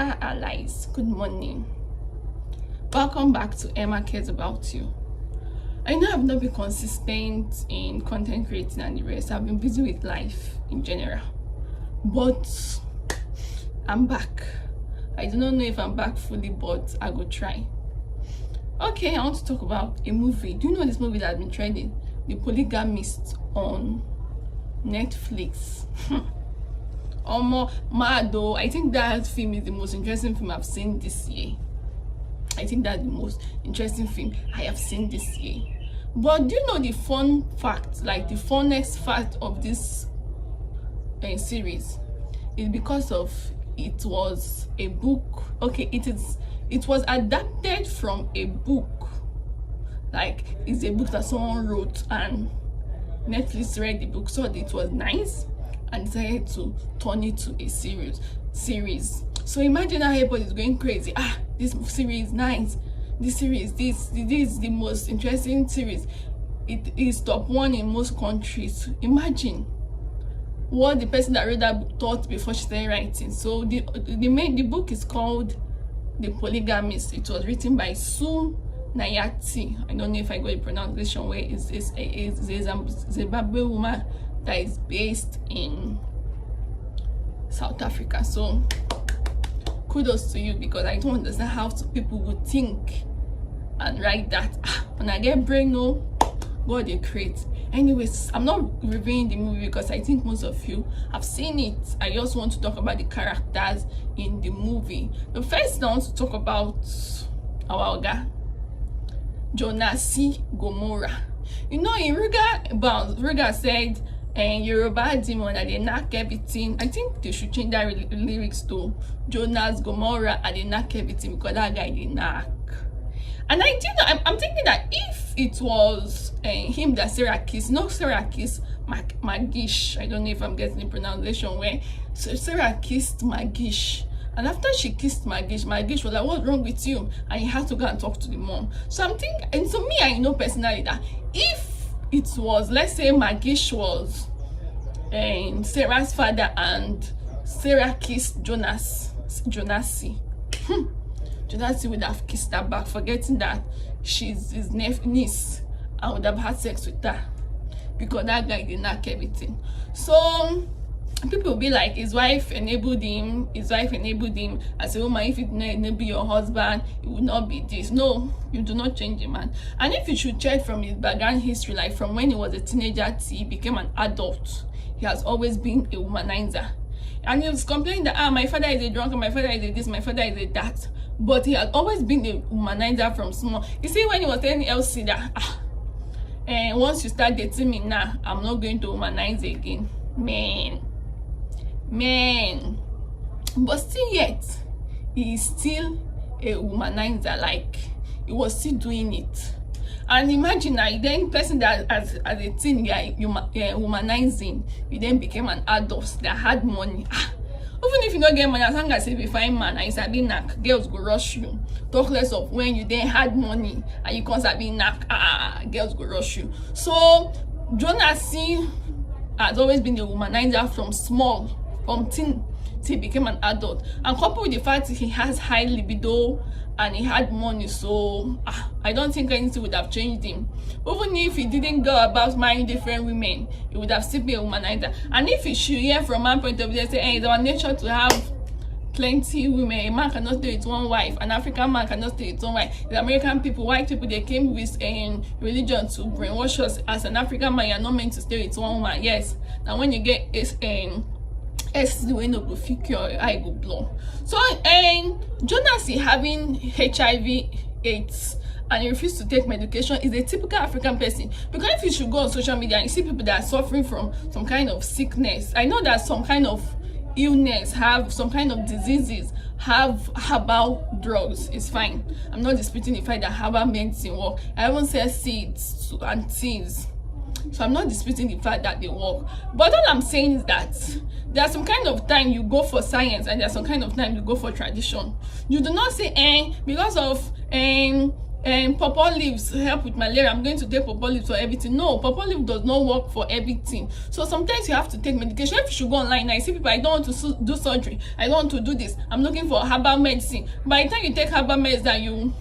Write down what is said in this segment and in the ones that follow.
Allies, good morning. Welcome back to Emma Cares About You. I know I've not been consistent in content creating and the rest. I've been busy with life in general, but I'm back. I do not know if I'm back fully, but I go try. Okay, I want to talk about a movie. Do you know this movie that has been trending? The Polygamist on Netflix. Mad though. I think that film is the most interesting film I've seen this year. I think that's the most interesting film I have seen this year. But do you know the fun fact, like the funnest fact of this series is because of it was a book. Okay, it was adapted from a book. Like, it's a book that someone wrote and Netflix read the book, so it was nice and decided to turn it to a series. So imagine how everybody is going crazy. This series is nice. This series, this is the most interesting series. It is top one in most countries. Imagine what the person that read that book thought before she started writing. So the book is called The Polygamist. It was written by Sue Nayati. I don't know if I got the pronunciation where it's a Zimbabwe woman that is based in South Africa. So kudos to you, because I don't understand how people would think and write that. When I get brain, no, God they create. Anyways, I'm not reviewing the movie because I think most of you have seen it. I just want to talk about the characters in the movie. The first I want to talk about our Oga, Jonasi Gomora. You know, in Ruga said, and Yoruba demon and they knock everything. I think they should change that lyrics to Jonas Gomorrah and they knock everything, because that guy they knock. And I'm thinking that if it was him that Sarah kissed, not Sarah kissed Magish. I don't know if I'm getting the pronunciation where. So Sarah kissed Magish, and after she kissed Magish was like, "What's wrong with you?" And he had to go and talk to the mom. So I'm thinking, and so me, I know personally that if it was, let's say Magish was Sarah's father and Sarah kissed Jonasi. Jonasi would have kissed her back, forgetting that she's his niece, and would have had sex with her, because that guy did not care everything. So people will be like, his wife enabled him. As a woman, if it did not enable your husband, it would not be this. No, you do not change a man. And if you should check from his background history, like from when he was a teenager till he became an adult, he has always been a womanizer. And he was complaining that my father is a drunk, my father is a this, my father is a that. But he has always been a womanizer from small. You see, when he was telling Elsie that once you start dating me now, I'm not going to womanize again. Man, but still yet he is still a womanizer. Like, he was still doing it. And imagine that then person that as a teen guy womanizing, you then became an adult that had money. Even if you don't get money, as long as if you find man and you sabi knack, girls go rush you. Talk less of when you then had money and you can't sabi knack, girls go rush you. So Jonasi has always been a womanizer from small, from teen till he became an adult, and coupled with the fact that he has high libido and he had money, so I don't think anything would have changed him. Even if he didn't go about marrying different women, he would have still been a womanizer. And if he should hear from one point of view, say, it's our nature to have plenty women. A man cannot stay with one wife. An African man cannot stay with one wife. The American people, white people, they came with a religion to brainwash us. As an African man, you're not meant to stay with one woman. Yes. Now when you get the way no go fit your eye go blow. So Jonas is having HIV/AIDS and he refused to take medication is a typical African person. Because if you should go on social media and you see people that are suffering from some kind of sickness, I know that some kind of illness, have some kind of diseases, have herbal drugs, it's fine. I'm not disputing the fact that herbal medicine work. I haven't said seeds and teas, so I'm not disputing the fact that they work. But all I'm saying is that there's some kind of time you go for science and there's some kind of time you go for tradition. You do not say because of and pawpaw leaves help with malaria, I'm going to take pawpaw leaves for everything. No, pawpaw leaf does not work for everything. So sometimes you have to take medication. If you should go online now, you see people, I don't want to do surgery, I don't want to do this, I'm looking for herbal medicine. By the time you take herbal medicine, you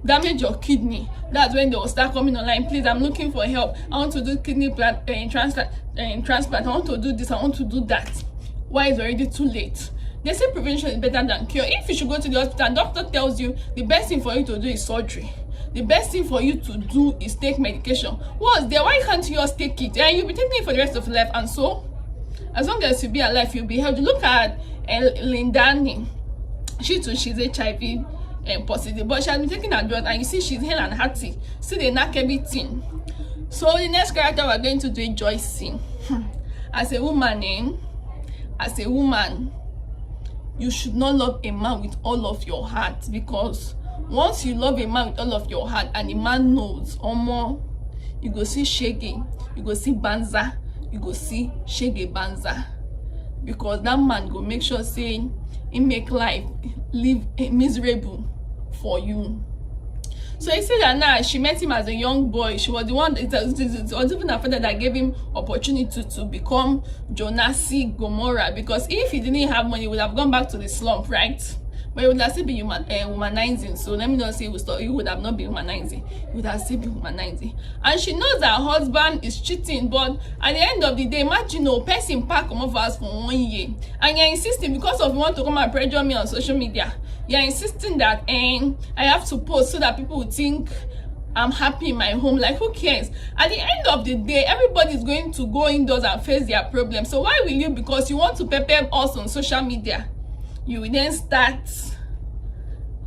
damage your kidney. That's when they will start coming online. Please, I'm looking for help, I want to do kidney transplant, I want to do this, I want to do that. Why? It's already too late. They say prevention is better than cure. If you should go to the hospital and doctor tells you the best thing for you to do is surgery, the best thing for you to do is take medication, what's there? Why can't you just take it? And you'll be taking it for the rest of your life. And so as long as you be alive, you'll be healthy. Look at Lindani. She's HIV positive, but she has been taking her drugs, and you see she's hale and hearty. See, they knock everything. So the next character we're going to do is Joyce. As a woman, you should not love a man with all of your heart, because once you love a man with all of your heart and the man knows, more, you go see shege, you go see banza, you go see shege banza, because that man go make sure say he make life live miserable for you. So he said that now she met him as a young boy. She was the one, it was even her father that gave him opportunity to become Jonasi Gomorrah, because if he didn't have money, he would have gone back to the slump, right? But he would have still been humanizing. So let me not say he would have not been humanizing. He would have still been humanizing. And she knows that her husband is cheating, but at the end of the day, imagine a person pack come off us for 1 year, and you're insisting because of you want to come and pressure me on social media. You're insisting that I have to post so that people will think I'm happy in my home. Like, who cares? At the end of the day, everybody's going to go indoors and face their problems. So why will you, because you want to pepper us on social media, you will then start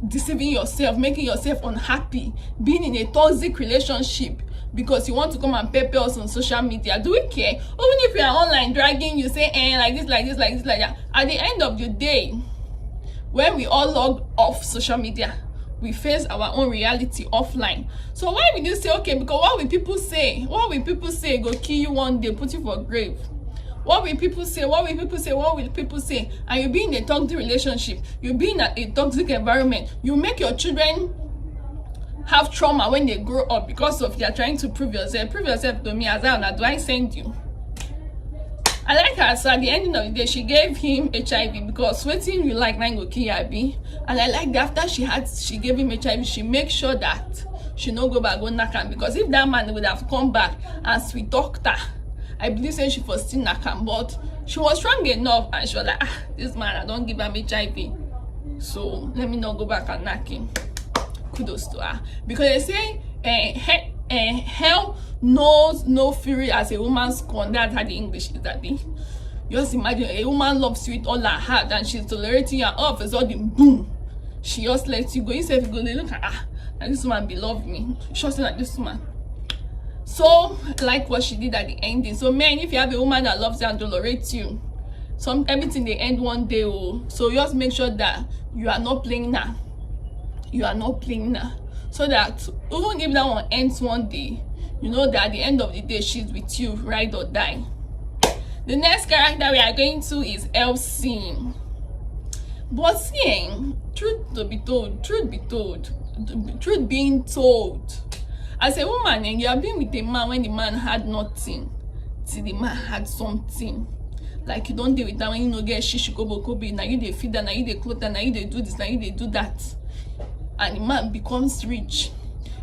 deceiving yourself, making yourself unhappy, being in a toxic relationship because you want to come and pepper us on social media? Do we care? Even if we are online dragging, you say like this, like this, like this, like that. At the end of the day, when we all log off social media, we face our own reality offline. So why would you say, okay, because what will people say? What will people say? Go kill you one day, put you for a grave. What will people say? What will people say? What will people say? And you be in a toxic relationship, you be in a toxic environment, you make your children have trauma when they grow up because of you are trying to prove yourself. Prove yourself to me, as do I send you? I like her. So at the end of the day, she gave him HIV, because waiting you like nine go kill Abi. And I like that after she gave him HIV, she make sure that she no go back go knock him, because if that man would have come back and sweet talked her, I believe say she was still knock him. But she was strong enough and she was like, this man, I don't give him HIV, so let me not go back and knock him. Kudos to her, because they say hell knows no fury as a woman's scorn. That's how the English is, that thing. Just imagine a woman loves you with all her heart and she's tolerating you, all of a sudden, boom, she just lets you go. You say, if you go, they look at and this woman beloved me. Just like this woman. So, like what she did at the ending. So, men, if you have a woman that loves you and tolerates you, everything they end one day. So, just make sure that you are not playing now. You are not playing now. So that even if that one ends one day, you know that at the end of the day, she's with you, ride or die. The next character we are going to is Elsie. But seeing, truth being told, as a woman, and you have been with a man when the man had nothing, till the man had something. Like, you don't deal with that when you know get shishikobokobi, now you they feed that, now you they clothe that, now you they do this, now you they do that. And the man becomes rich.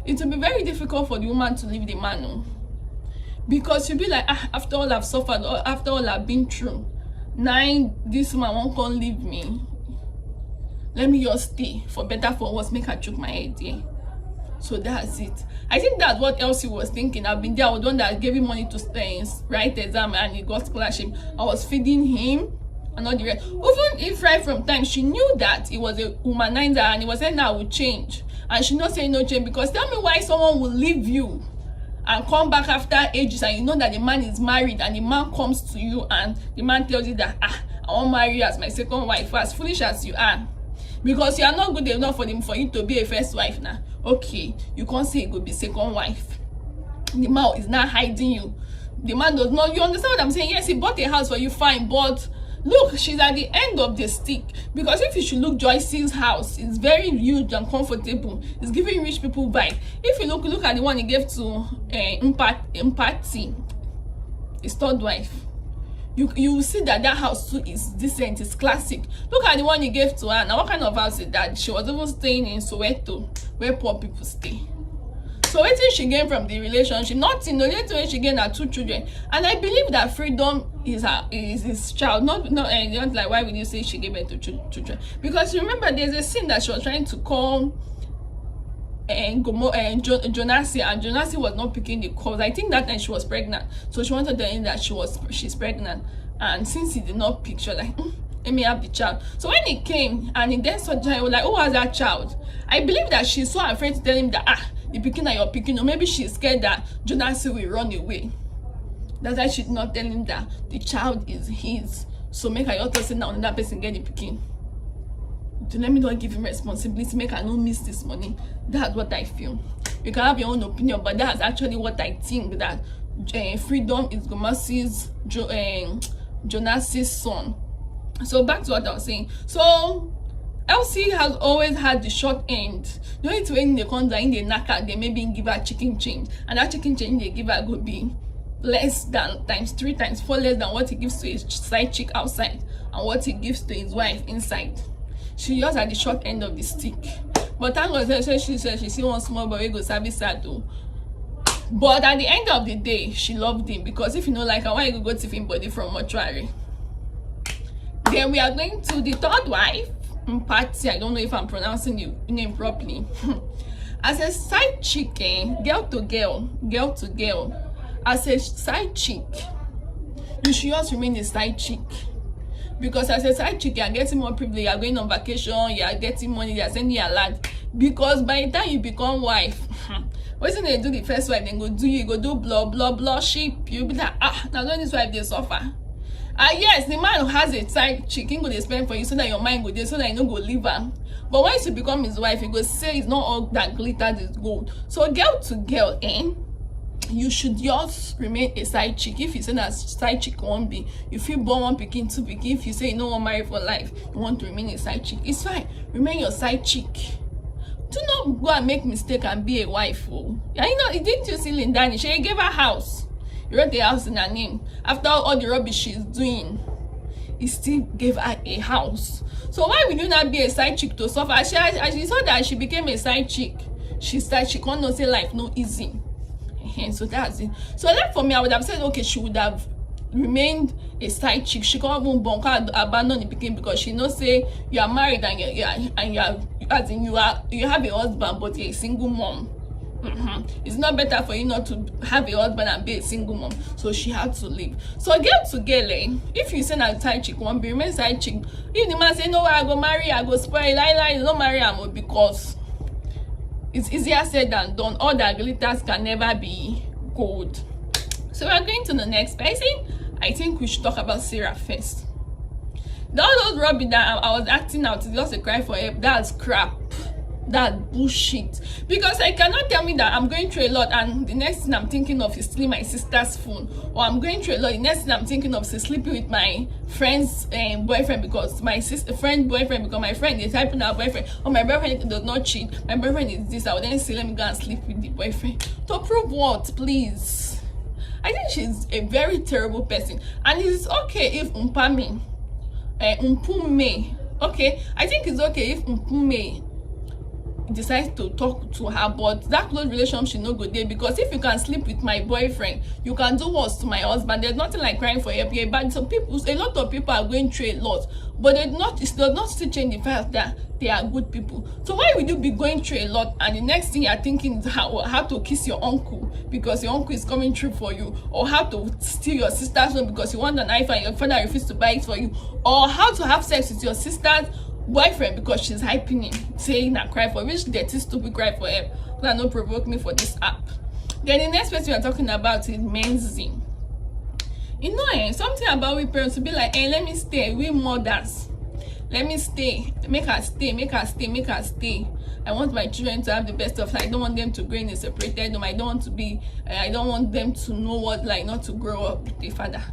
It will be very difficult for the woman to leave the man, no? Because you'll be like, after all I've suffered, after all I've been through, now this man won't come leave me. Let me just stay, for better for worse, make her choke my head, yeah. So that's it. I think that's what Elsie was thinking. I've been there. I was the one that gave him money to stay, write the exam, and he got scholarship. I was feeding him and all the rest. Even if right from time she knew that it was a womanizer and it was saying that I would change, and she not saying no change, because tell me why someone will leave you and come back after ages, and you know that the man is married, and the man comes to you and the man tells you that I won't marry you as my second wife, as foolish as you are, because you are not good enough for you to be a first wife now. Okay, you can't say it could be second wife. The man is not hiding you. The man does not, you understand what I'm saying? Yes, he bought a house for you, fine, but Look, she's at the end of the stick. Because if you should look, Joyce's house is very huge and comfortable. It's giving rich people vibe. If you look at the one he gave to Empathy, his third wife, you will see that house too is decent, it's classic. Look at the one he gave to her. Now, what kind of house is that? She was even staying in Soweto, where poor people stay. So what did she gain from the relationship? Nothing. The only thing she gained are 2 children, and I believe that freedom is his child. Not like, why would you say she gave birth to children? Because remember, there's a scene that she was trying to call Jonasi, and Jonasi was not picking the calls. I think that time she was pregnant, so she wanted to tell him that she's pregnant, and since he did not pick, she was like, let me have the child. So when he came and he then saw the child, he was like, who was that child? I believe that she's so afraid to tell him that the picking that you're picking, or maybe she's scared that Jonasi will run away. That's why she's not telling him that the child is his. So make her also say now that person get the picking. To let me not give him responsibility, make her not miss this money. That's what I feel. You can have your own opinion, but that's actually what I think, that freedom is Gomasi's Jonasi's son. So back to what I was saying. So Elsie has always had the short end. The only when they come down in the knacker, they maybe give her chicken change, and that chicken change they give her could be less than times 3 times 4 less than what he gives to his side chick outside and what he gives to his wife inside. She just at the short end of the stick. But thank God, she said she see one small boy go service her too. But at the end of the day, she loved him, because if you know, like, why you go to him body from mortuary. Then we are going to the third wife, Mpati. I don't know if I'm pronouncing the name properly. As a side chick, girl to girl, as a side chick, you should just remain a side chick. Because as a side chick, you are getting more privilege, you are going on vacation, you are getting money, they are sending you a lot. Because by the time you become wife, what they do the first wife, then go do blah sheep. You'll be like, now don't this wife they suffer. Yes, the man who has a side chick, he go they spend for you so that your mind go there, so that you don't go leave her. But once you become his wife, you go say it's not all that glitters is gold. So girl to girl, you should just remain a side chick. If you say that side chick won't be, if you born one picking, 2 picking, if you say you don't want to marry for life, you want to remain a side chick, it's fine. Remain your side chick. Do not go and make mistake and be a wife. Yeah, you know, didn't you see Lindani? She gave her house. He wrote the house in her name. After all the rubbish she's doing, he still gave her a house. So why would you not be a side chick to suffer? She saw that she became a side chick. She can't not say life no easy. So that's it. So like for me, I would have said, okay, she would have remained a side chick. She can't even abandon the picking, because she knows say you are married and you have a husband, but you're a single mom. It's not better for you not to have a husband and be a single mom. So she had to leave. So girl to girl, if you say that side chick won't be, remain side chick. If the man say no, I go marry, I go spoil, you don't marry him, because it's easier said than done. All that glitters can never be gold. So we're going to the next person. I think we should talk about Sarah first. All those rubbish that I was acting out is just a cry for help. That's crap. That's bullshit. Because I cannot tell me that I'm going through a lot and the next thing I'm thinking of is stealing my sister's phone, or I'm going through a lot, the next thing I'm thinking of is sleeping with my friend's boyfriend, because my sister friend boyfriend, because my friend is typing out boyfriend, or my boyfriend does not cheat, my boyfriend is this. I would then say let me go and sleep with the boyfriend. To prove what, please? I think she's a very terrible person, and it's okay if Mpume, okay, I think it's okay if Mpume decides to talk to her, but that close relationship should not go there. Because if you can sleep with my boyfriend, you can do what to my husband. There's nothing like crying for help here. But a lot of people are going through a lot, but it does not still change the fact that they are good people. So why would you be going through a lot and the next thing you're thinking is how to kiss your uncle because your uncle is coming through for you, or how to steal your sister's phone because you want an iPhone and your father refuses to buy it for you, or how to have sex with your sister's boyfriend because she's hyping him, saying that cry for which dirty stupid cry for help. That no provoke me for this app. Then the next person we are talking about is Menzi. You know, something about we parents to be like, hey, let me stay, we mothers, let me stay, make her stay, make her stay, make her stay. I want my children to have the best of life. I don't want them to grow in a separated home. I don't want them to know what like not to grow up with a father.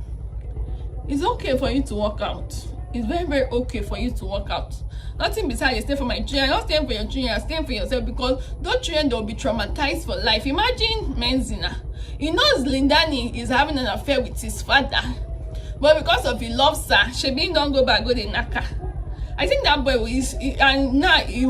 It's okay for you to walk out. It's very, very okay for you to walk out. Nothing besides you stay for my children. You're not staying for your children, you're staying for yourself, because those children, they'll be traumatized for life. Imagine Menzina. He knows Lindani is having an affair with his father, but because of he loves her, Shebi don't go back, go the naka. I think that boy and now he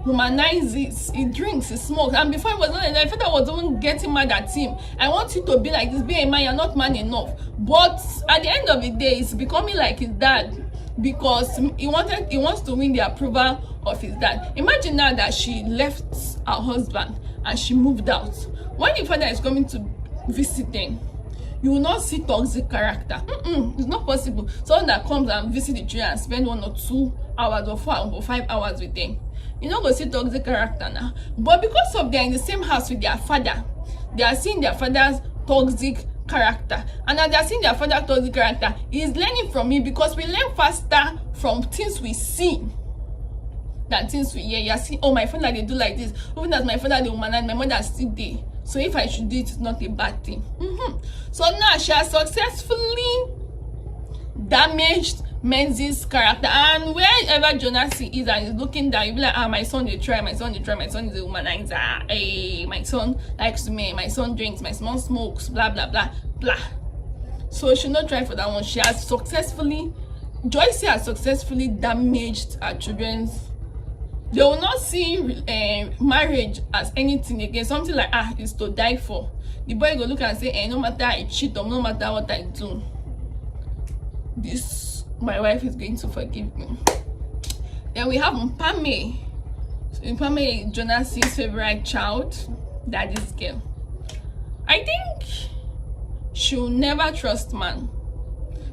humanizes, he drinks, he smokes, and before he was not enough, I thought I was even getting mad at him. I want you to be like this, be a man, you're not man enough. But at the end of the day, it's becoming like his dad, because he wants to win the approval of his dad. Imagine now that she left her husband and she moved out. When the father is coming to visit them, you will not see toxic character. It's not possible. Someone that comes and visit the children and spend 1 or 2 hours or 4 or 5 hours with them, you not go see toxic character now. But because of they're in the same house with their father, they are seeing their father's toxic character, and as they are seeing their father's toxic character, he is learning from me, because we learn faster from things we see than things we hear. You are seeing, oh, my father, they do like this. Even as my father, they humanize, my mother still there. So if I should do it, it's not a bad thing. So now she has successfully damaged Menzies' character, and wherever Jonasi is and is looking down, you'll be like, ah, my son they try, my son is a womanizer, hey, my son likes me, my son drinks, my son smokes, blah blah blah blah. So she not try for that one. She has successfully, Joyce has successfully damaged her children's. They will not see marriage as anything again, something like, ah, it's to die for. The boy go look and say, no matter I cheat or no matter what I do, this my wife is going to forgive me. Then we have Mpame. So Mpame, Jonasi's favorite child, daddy's girl. I think she'll never trust man.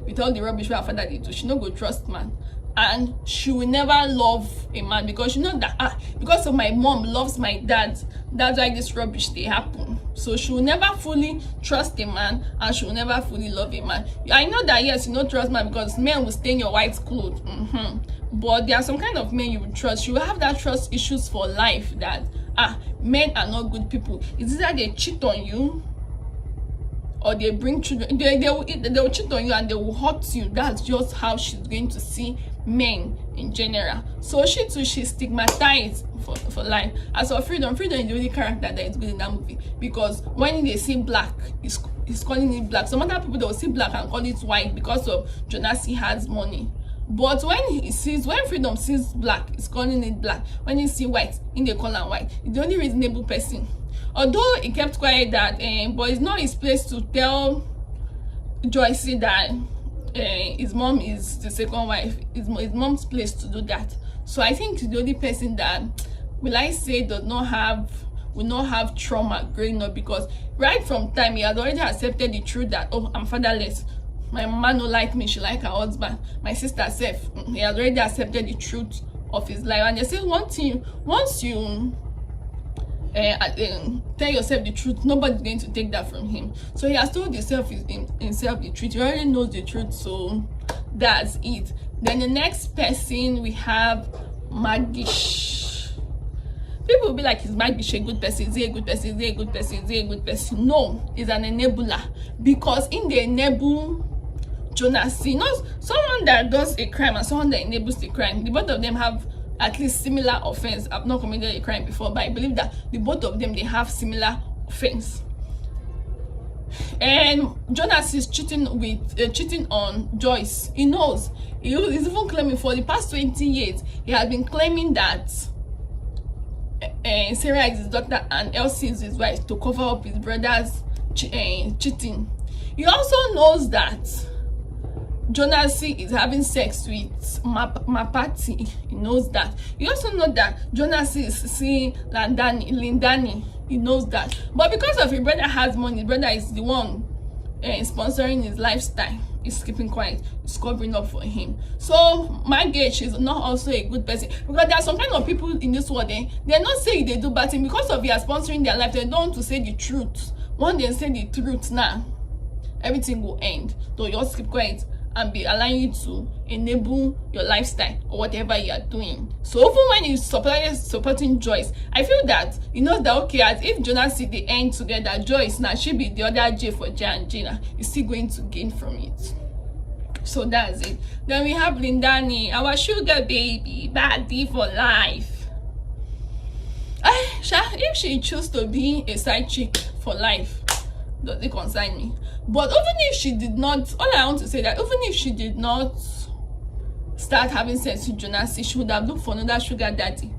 With all the rubbish her father did do, she no go trust man. And she will never love a man, because she knows that because of my mom loves my dad, that's why this rubbish they happen. So she will never fully trust a man, and she will never fully love a man. I know that yes, you don't trust man, because men will stain your wife's clothes. But there are some kind of men you will trust. You will have that trust issues for life, that men are not good people. It's either they cheat on you, or they bring children, they will cheat on you and they will hurt you. That's just how she's going to see men in general. So she too, she's stigmatized for life. As for Freedom is the only character that is good in that movie, because when they see black, he's calling it black. Some other people, they will see black and call it white because of Jonasi has money. But when Freedom sees black, he's calling it black. When he see white, they call him white. It's the only reasonable person. Although he kept quiet that, but it's not his place to tell Joyce that his mom is the second wife. It's his mom's place to do that. So I think the only person that, will I say, will not have trauma growing up, because right from time he had already accepted the truth that, oh, I'm fatherless. My mama don't like me, she like her husband. My sister said, he had already accepted the truth of his life. And they say one thing, once you tell yourself the truth, nobody's going to take that from him. So he has told himself the truth. He already knows the truth, so that's it. Then the next person we have Magish. People will be like, is Magish a good person? Is he a good person? Is he a good person? Is he a good person? No, he's an enabler, because in the enable Jonasi, not someone that does a crime and someone that enables the crime. The both of them have at least similar offense. I've not committed a crime before, but I believe that the both of them, they have similar offense. And Jonas is cheating on Joyce. He knows. He's even claiming for the past 20 years, he has been claiming that Sarah is his daughter and Elsie is his wife, to cover up his brother's cheating. He also knows that Jonasi is having sex with Mapati. He knows that. He also knows that Jonasi is seeing Lindani. He knows that. But because of his brother has money, his brother is the one sponsoring his lifestyle. He's keeping quiet. He's covering up for him. So my gauge is not also a good person, because there are some kind of people in this world. They're not saying they do bad thing because of you are sponsoring their life. They don't want to say the truth. When they say the truth now, everything will end. So you just keep quiet and be allowing you to enable your lifestyle or whatever you are doing. So even when he's supporting Joyce, I feel that he knows that, okay, as if Jonas see the end together, Joyce now she be the other J for J and Gina, is still going to gain from it. So that's it. Then we have Lindani, our sugar baby, baddie for life. If she chooses to be a side chick for life, does it concern me? But even if she did not, all I want to say that even if she did not start having sex with Jonas, she would have looked for another sugar daddy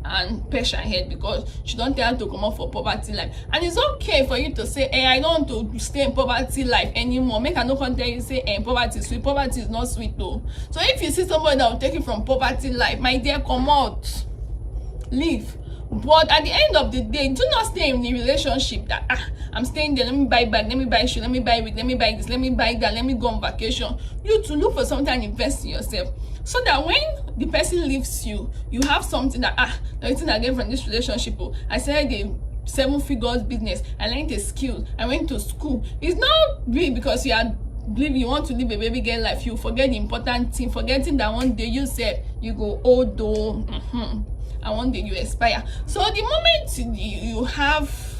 and pesh her head, because she don't tell her to come out for poverty life. And it's okay for you to say, I don't want to stay in poverty life anymore. Make her no come tell you say, poverty is sweet. Poverty is not sweet though. So if you see somebody that will take you from poverty life, my dear, come out, leave. But at the end of the day, do not stay in the relationship that I'm staying there, let me buy bag, let me buy shoe, let me buy wig, let me buy this, let me buy that, let me go on vacation. You to look for something and invest in yourself, so that when the person leaves you, you have something that the thing I get from this relationship. I started a 7 figures business, I learned a skill, I went to school. It's not really because you want to live a baby girl life. You forget the important thing, forgetting that one day you said you go old though, and one day you expire. So the moment you have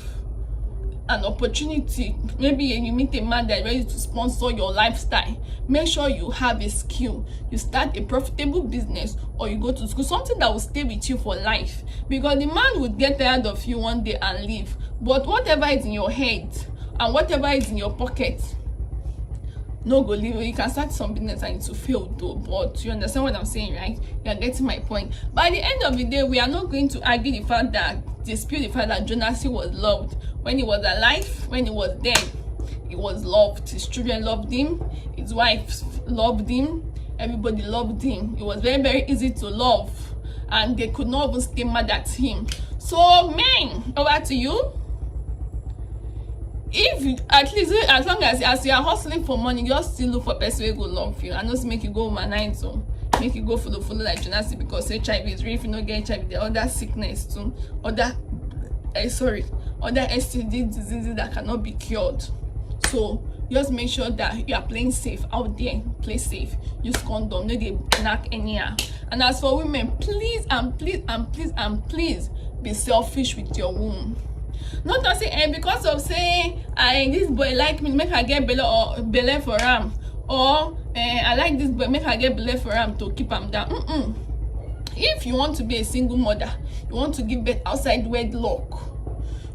an opportunity, maybe you meet a man that is ready to sponsor your lifestyle, make sure you have a skill, you start a profitable business, or you go to school, something that will stay with you for life, because the man would get tired of you one day and leave. But whatever is in your head and whatever is in your pocket, no go leave. You can start some business and it will fail though, but you understand what I'm saying, right? You're getting my point. By the end of the day, we are not going to argue the fact that, dispute the fact that Jonasi was loved. When he was alive, when he was dead, he was loved. His children loved him, his wife loved him, everybody loved him. It was very, very easy to love, and they could not even stay mad at him. So men, over to you. If you, at least as long as you are hustling for money, you just still look for person who go love you and not make you go overnight, so make you go follow like Jonasi, because HIV is real. If you don't get HIV, there are other sickness too, other STD diseases that cannot be cured. So just make sure that you are playing safe out there. Play safe, use condom, no they knock anyhow. And as for women, please and please and please and please be selfish with your womb. Not to say because of say this boy like me, make her get belly for him, or I like this boy, make her get belly for him to keep him down. If you want to be a single mother, you want to give birth outside wedlock,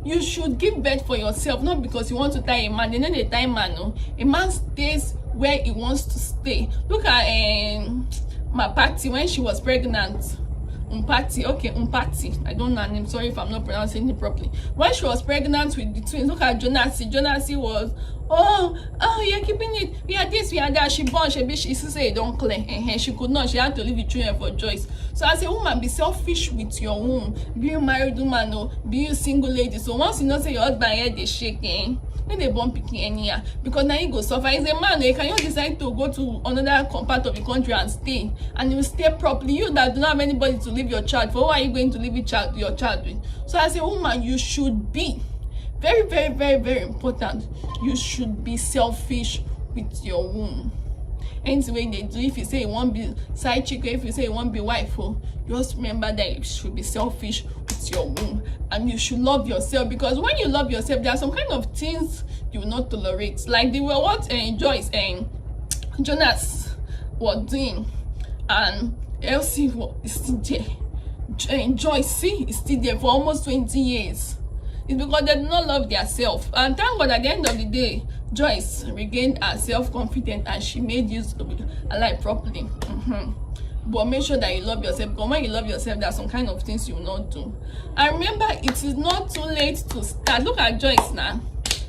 you should give birth for yourself, not because you want to tie a man. They know they tie man, no. A man stays where he wants to stay. Look at my party when she was pregnant. Umpati. I don't know her name. Sorry if I'm not pronouncing it properly. When she was pregnant with the twins, look at Jonasi. Jonasi was, you're keeping it. We are this, we are that. She born, she say it don't clear. She could not. She had to leave the children for Joyce. So as a woman, be selfish with your womb. Be you married woman or be you single lady. So once you know say your husband head they shaking, then they born picking anyhow, because now you go suffer. As a man, you can decide to go to another part of the country and stay, and you stay properly. You that do not have anybody to leave your child for, who are you going to leave your child with? So as a woman, you should be very, very, very, very important. You should be selfish with your womb. Anyway they do, if you say you won't be side chick, if you say you won't be wife, just remember that you should be selfish with your womb, and you should love yourself, because when you love yourself, there are some kind of things you will not tolerate, like they were what Joyce and Jonas were doing, and Elsie is still there, and Joyce is still there for almost 20 years. It's because they do not love themselves. And thank God at the end of the day, Joyce regained her self-confidence and she made use of her life properly. But make sure that you love yourself, because when you love yourself, there are some kind of things you will not do. And remember, it is not too late to start. Look at Joyce now.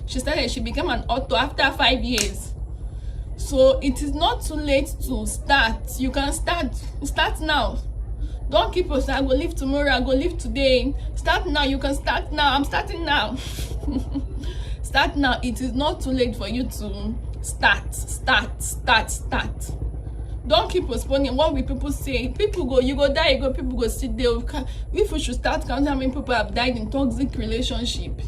She became an author after 5 years. So it is not too late to start. You can start now. Don't keep us, I go live tomorrow, I go live today. Start now. You can start now. I'm starting now. Start now. It is not too late for you to start. Don't keep postponing. What will people say? People go, you go die, you go, people go sit there. If we should start counting how many people have died in toxic relationship.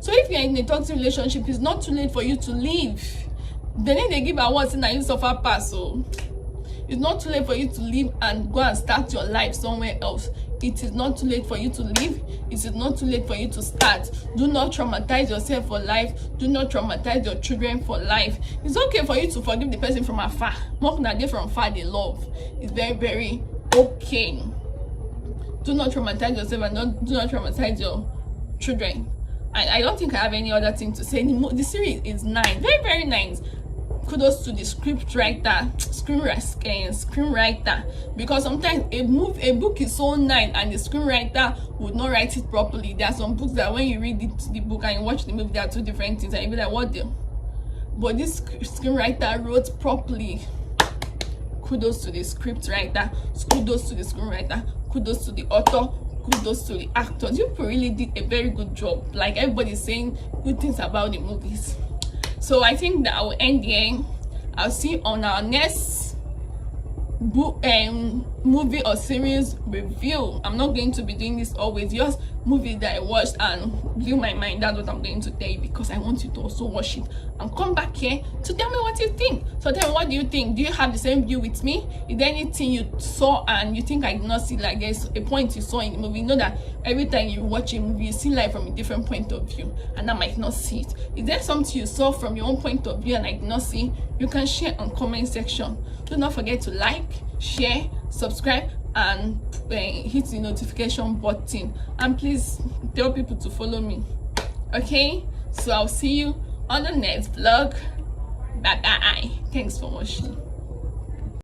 So if you're in a toxic relationship, it's not too late for you to leave. Then they give awards and you suffer pass. So It's not too late for you to leave and go and start your life somewhere else. It is not too late for you to leave. It is not too late for you to start. Do not traumatize yourself for life. Do not traumatize your children for life. It's okay for you to forgive the person from afar. More than they from far they love. It's very, very okay. Do not traumatize yourself and do not traumatize your children. I don't think I have any other thing to say. The series is nice, very, very nice. Kudos to the screenwriter, because sometimes a book is so nice and the screenwriter would not write it properly. There are some books that when you read the book and you watch the movie, there are two different things, and you be like, what the? But this screenwriter wrote properly. Kudos to the scriptwriter, kudos to the screenwriter, kudos to the author, kudos to the actors. You really did a very good job. Like, everybody's saying good things about the movies. So I think that I will end here. I'll see you on our next book movie or series review. I'm not going to be doing this always, just movies that I watched and blew my mind. That's what I'm going to tell you, because I want you to also watch it and come back here to tell me what you think. So tell me, what do you think? Do you have the same view with me? Is there anything you saw and you think I did not see? Like, there's a point you saw in the movie. You know that every time you watch a movie, you see life from a different point of view, and I might not see it. Is there something you saw from your own point of view and I did not see? You can share on comment section. Do not forget to like, share, subscribe, and hit the notification button, and please tell people to follow me. Okay, so I'll see you on the next vlog. Bye bye. Thanks for watching.